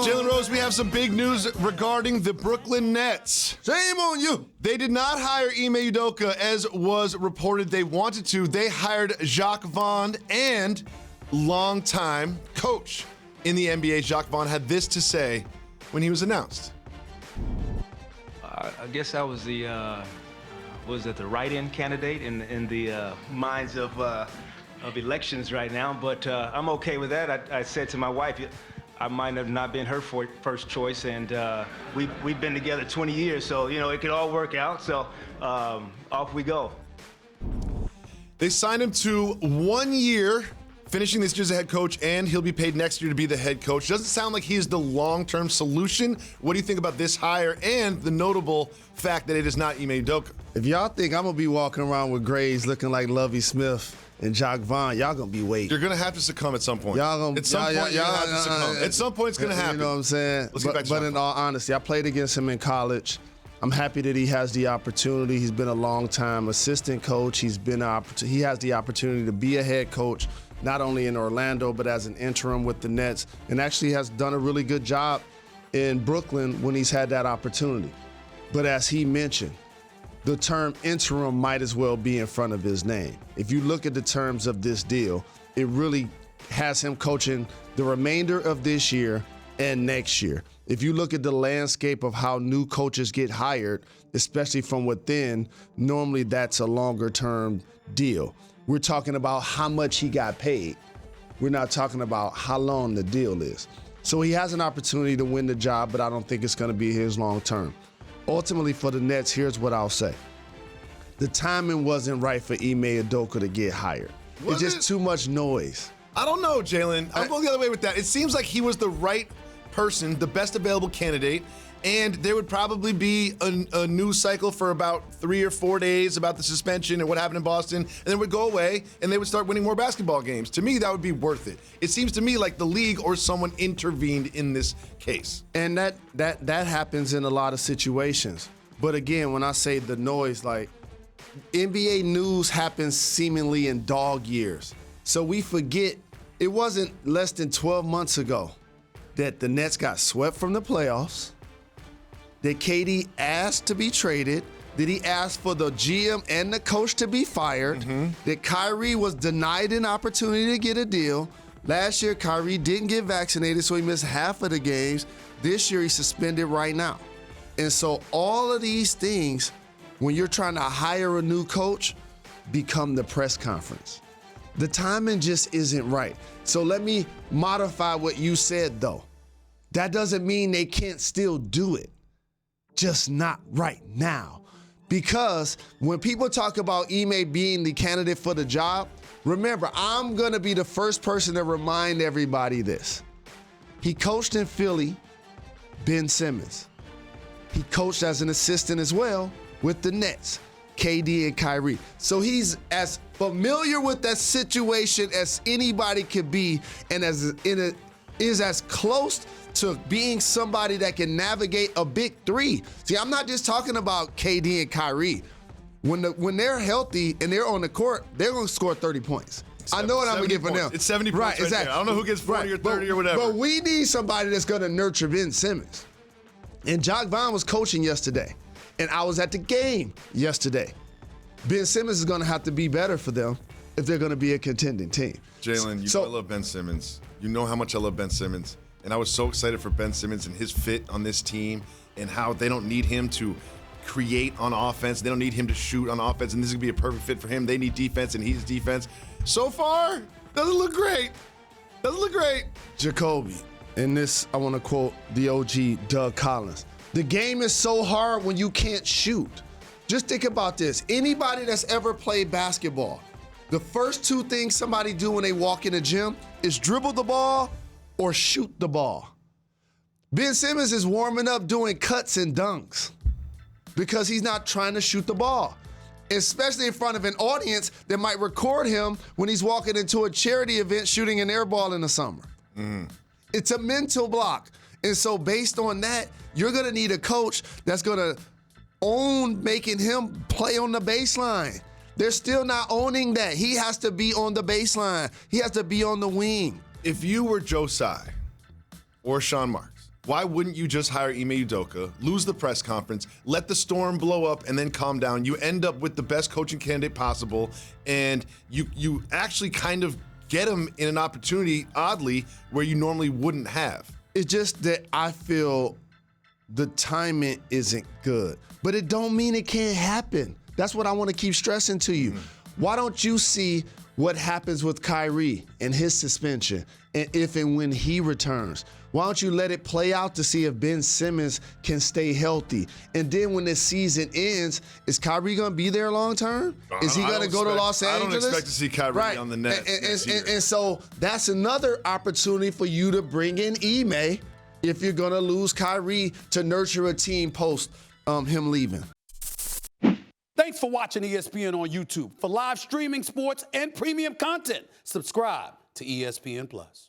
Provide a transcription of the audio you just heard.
Jalen Rose, we have some big news regarding the Brooklyn Nets. Shame on you. They did not hire Ime Udoka as was reported they wanted to. They hired Jacque Vaughn, and longtime coach in the NBA, Jacque Vaughn, had this to say when he was announced. I guess I was the write-in candidate in the minds of elections right now, but I'm okay with that. I said to my wife, I might have not been her first choice, and we've been together 20 years, so it could all work out. So off we go. They signed him to 1 year, finishing this year as a head coach, and he'll be paid next year to be the head coach. Doesn't sound like he is the long-term solution. What do you think about this hire and the notable fact that it is not Ime Udoka? If y'all think I'm going to be walking around with grades looking like Lovie Smith and Jacque Vaughn, y'all going to be waiting. You're going to have to succumb at some point. At some point, it's going to happen. You know what I'm saying? Let's get back to but in all honesty, I played against him in college. I'm happy that he has the opportunity. He's been a long-time assistant coach. He has the opportunity to be a head coach, not only in Orlando, but as an interim with the Nets, and actually has done a really good job in Brooklyn when he's had that opportunity. But as he mentioned, the term interim might as well be in front of his name. If you look at the terms of this deal, it really has him coaching the remainder of this year and next year. If you look at the landscape of how new coaches get hired, especially from within, normally that's a longer-term deal. We're talking about how much he got paid. We're not talking about how long the deal is. So he has an opportunity to win the job, but I don't think it's going to be his long term. Ultimately, for the Nets, here's what I'll say. The timing wasn't right for Ime Udoka to get hired. It's just too much noise. I don't know, Jalen. I'm going the other way with that. It seems like he was the right person, the best available candidate, and there would probably be a news cycle for about 3 or 4 days about the suspension and what happened in Boston, and then it would go away, and they would start winning more basketball games. To me, that would be worth it. It seems to me like the league or someone intervened in this case. And that happens in a lot of situations. But again, when I say the noise, like NBA news happens seemingly in dog years. So we forget it wasn't less than 12 months ago that the Nets got swept from the playoffs, that KD asked to be traded, that he asked for the GM and the coach to be fired, that Kyrie was denied an opportunity to get a deal. Last year, Kyrie didn't get vaccinated, so he missed half of the games. This year, he's suspended right now. And so all of these things, when you're trying to hire a new coach, become the press conference. The timing just isn't right. So let me modify what you said, though. That doesn't mean they can't still do it. Just not right now. Because when people talk about Ime being the candidate for the job, remember, I'm going to be the first person to remind everybody this. He coached in Philly, Ben Simmons. He coached as an assistant as well with the Nets, KD and Kyrie. So he's as familiar with that situation as anybody could be, and is as close to being somebody that can navigate a big three. See, I'm not just talking about KD and Kyrie. When they're healthy and they're on the court, they're going to score 30 points. I know what I'm going to get from them. It's 70 points right exactly. There. I don't know who gets 40 or 30 or whatever. But we need somebody that's going to nurture Ben Simmons. And Jacque Vaughn was coaching yesterday, and I was at the game yesterday. Ben Simmons is going to have to be better for them if they're going to be a contending team. Jalen, I love Ben Simmons. You know how much I love Ben Simmons. And I was so excited for Ben Simmons and his fit on this team and how they don't need him to create on offense. They don't need him to shoot on offense, and this is going to be a perfect fit for him. They need defense, and he's defense. So far, doesn't look great. Doesn't look great. Jacoby, and this, I want to quote the OG Doug Collins. The game is so hard when you can't shoot. Just think about this. Anybody that's ever played basketball, the first two things somebody do when they walk in the gym is dribble the ball or shoot the ball. Ben Simmons is warming up doing cuts and dunks because he's not trying to shoot the ball, especially in front of an audience that might record him when he's walking into a charity event shooting an air ball in the summer. It's a mental block. And so based on that, you're going to need a coach that's going to own making him play on the baseline. They're still not owning that. He has to be on the baseline. He has to be on the wing. If you were Joe Tsai or Sean Marks, why wouldn't you just hire Ime Udoka, lose the press conference, let the storm blow up, and then calm down? You end up with the best coaching candidate possible, and you actually kind of get him in an opportunity, oddly, where you normally wouldn't have. It's just that I feel the timing isn't good. But it don't mean it can't happen. That's what I want to keep stressing to you. Why don't you see what happens with Kyrie and his suspension and if and when he returns? Why don't you let it play out to see if Ben Simmons can stay healthy? And then when this season ends, is Kyrie going to be there long term? Is he going to go to Los Angeles? I don't expect to see Kyrie on the net. And so that's another opportunity for you to bring in Ime if you're going to lose Kyrie to nurture a team post him leaving. Thanks for watching ESPN on YouTube. For live streaming, sports, and premium content, subscribe to ESPN+.